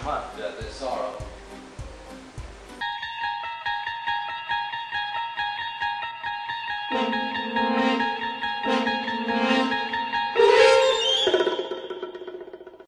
much there's sorrow.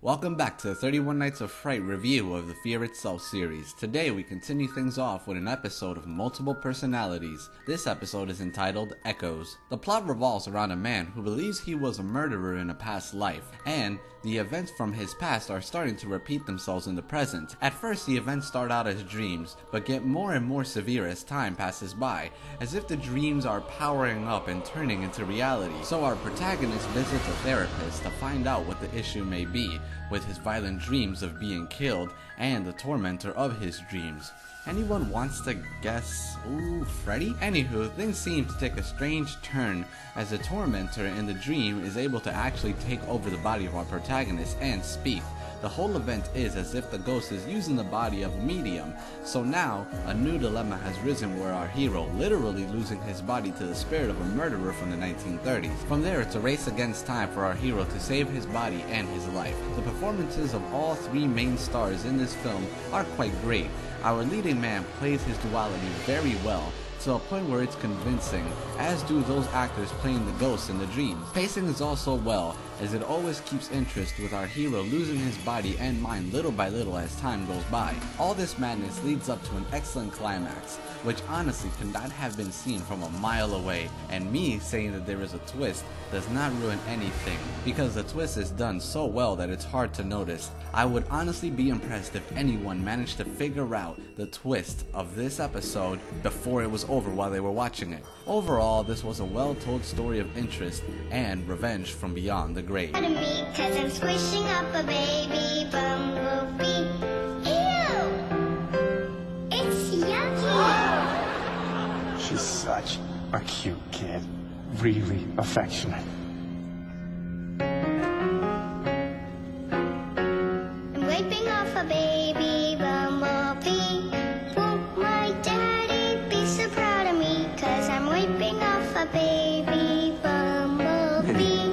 Welcome back to the 31 Nights of Fright review of the Fear Itself series. Today we continue things off with an episode of multiple personalities. This episode is entitled Echoes. The plot revolves around a man who believes he was a murderer in a past life, and the events from his past are starting to repeat themselves in the present. At first the events start out as dreams, but get more and more severe as time passes by, as if the dreams are powering up and turning into reality. So our protagonist visits a therapist to find out what the issue may be with his violent dreams of being killed and the tormentor of his dreams. Anyone wants to guess? Ooh, Freddy? Anywho, things seem to take a strange turn as the tormentor in the dream is able to actually take over the body of our protagonist and speak. The whole event is as if the ghost is using the body of a medium. So now, a new dilemma has risen where our hero literally losing his body to the spirit of a murderer from the 1930s. From there, it's a race against time for our hero to save his body and his life. The performances of all three main stars in this film are quite great. Our leading man plays his duality very well, to a point where it's convincing, as do those actors playing the ghosts in the dreams. Pacing is also well, as it always keeps interest with our hero losing his body and mind little by little as time goes by. All this madness leads up to an excellent climax, which honestly could not have been seen from a mile away, and me saying that there is a twist does not ruin anything, because the twist is done so well that it's hard to notice. I would honestly be impressed if anyone managed to figure out the twist of this episode before it was over while they were watching it. Overall, this was a well-told story of interest and revenge from beyond the grave. Because I'm squishing up a baby bumblebee. Ew! It's yucky! She's such a cute kid. Really affectionate. I'm wiping off a baby bumblebee. Won't my daddy be so proud of me? 'Cause I'm wiping off a baby bumblebee.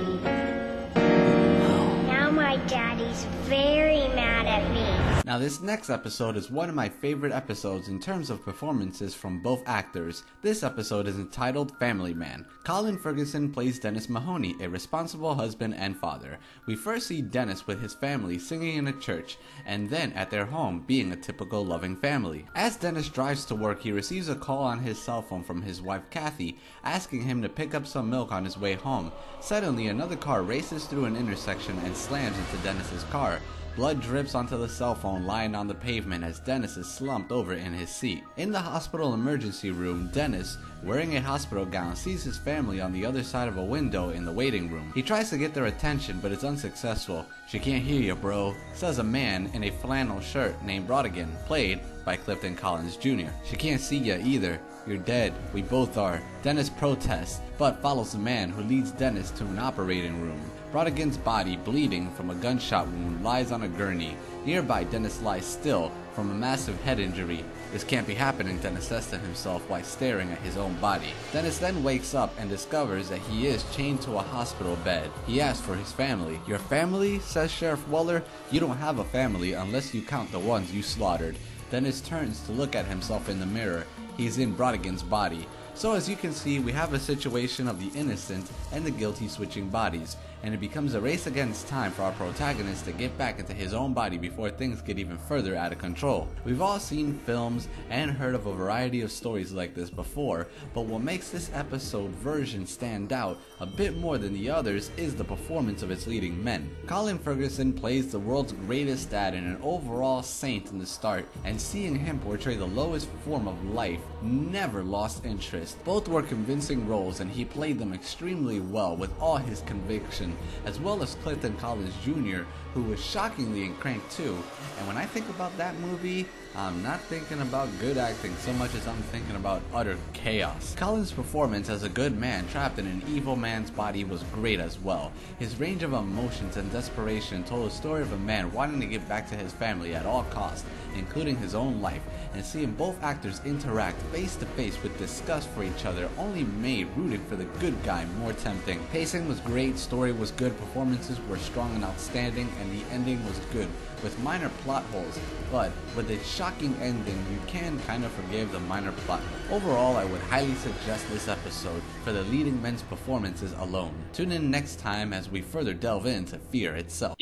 Now my daddy's very mad at me. Now this next episode is one of my favorite episodes in terms of performances from both actors. This episode is entitled Family Man. Colin Ferguson plays Dennis Mahoney, a responsible husband and father. We first see Dennis with his family singing in a church, and then at their home being a typical loving family. As Dennis drives to work, he receives a call on his cell phone from his wife Kathy, asking him to pick up some milk on his way home. Suddenly another car races through an intersection and slams into Dennis's car. Blood drips onto the cell phone lying on the pavement as Dennis is slumped over in his seat. In the hospital emergency room, Dennis, wearing a hospital gown, sees his family on the other side of a window in the waiting room. He tries to get their attention, but is unsuccessful. "She can't hear you, bro," says a man in a flannel shirt named Brodigan, played by Clifton Collins Jr. "She can't see you either. You're dead. We both are." Dennis protests, but follows the man who leads Dennis to an operating room. Brodigan's body, bleeding from a gunshot wound, lies on a gurney. Nearby, Dennis lies still from a massive head injury. "This can't be happening," Dennis says to himself while staring at his own body. Dennis then wakes up and discovers that he is chained to a hospital bed. He asks for his family. "Your family?" says Sheriff Weller. "You don't have a family unless you count the ones you slaughtered." Dennis turns to look at himself in the mirror. He's in Brodigan's body. So as you can see, we have a situation of the innocent and the guilty switching bodies, and it becomes a race against time for our protagonist to get back into his own body before things get even further out of control. We've all seen films and heard of a variety of stories like this before, but what makes this episode version stand out a bit more than the others is the performance of its leading men. Colin Ferguson plays the world's greatest dad and an overall saint in the start, and seeing him portray the lowest form of life never lost interest. Both were convincing roles, and he played them extremely well with all his conviction, as well as Clifton Collins Jr., who was shockingly in Crank 2. And when I think about that movie, I'm not thinking about good acting so much as I'm thinking about utter chaos. Colin's performance as a good man trapped in an evil man's body was great as well. His range of emotions and desperation told a story of a man wanting to get back to his family at all costs, including his own life, and seeing both actors interact face to face with disgust for each other only made rooting for the good guy more tempting. Pacing was great, story was good, performances were strong and outstanding, and the ending was good, with minor plot holes, but with its shocking ending, you can kind of forgive the minor plot holes. Overall, I would highly suggest this episode for the leading men's performances alone. Tune in next time as we further delve into Fear itself.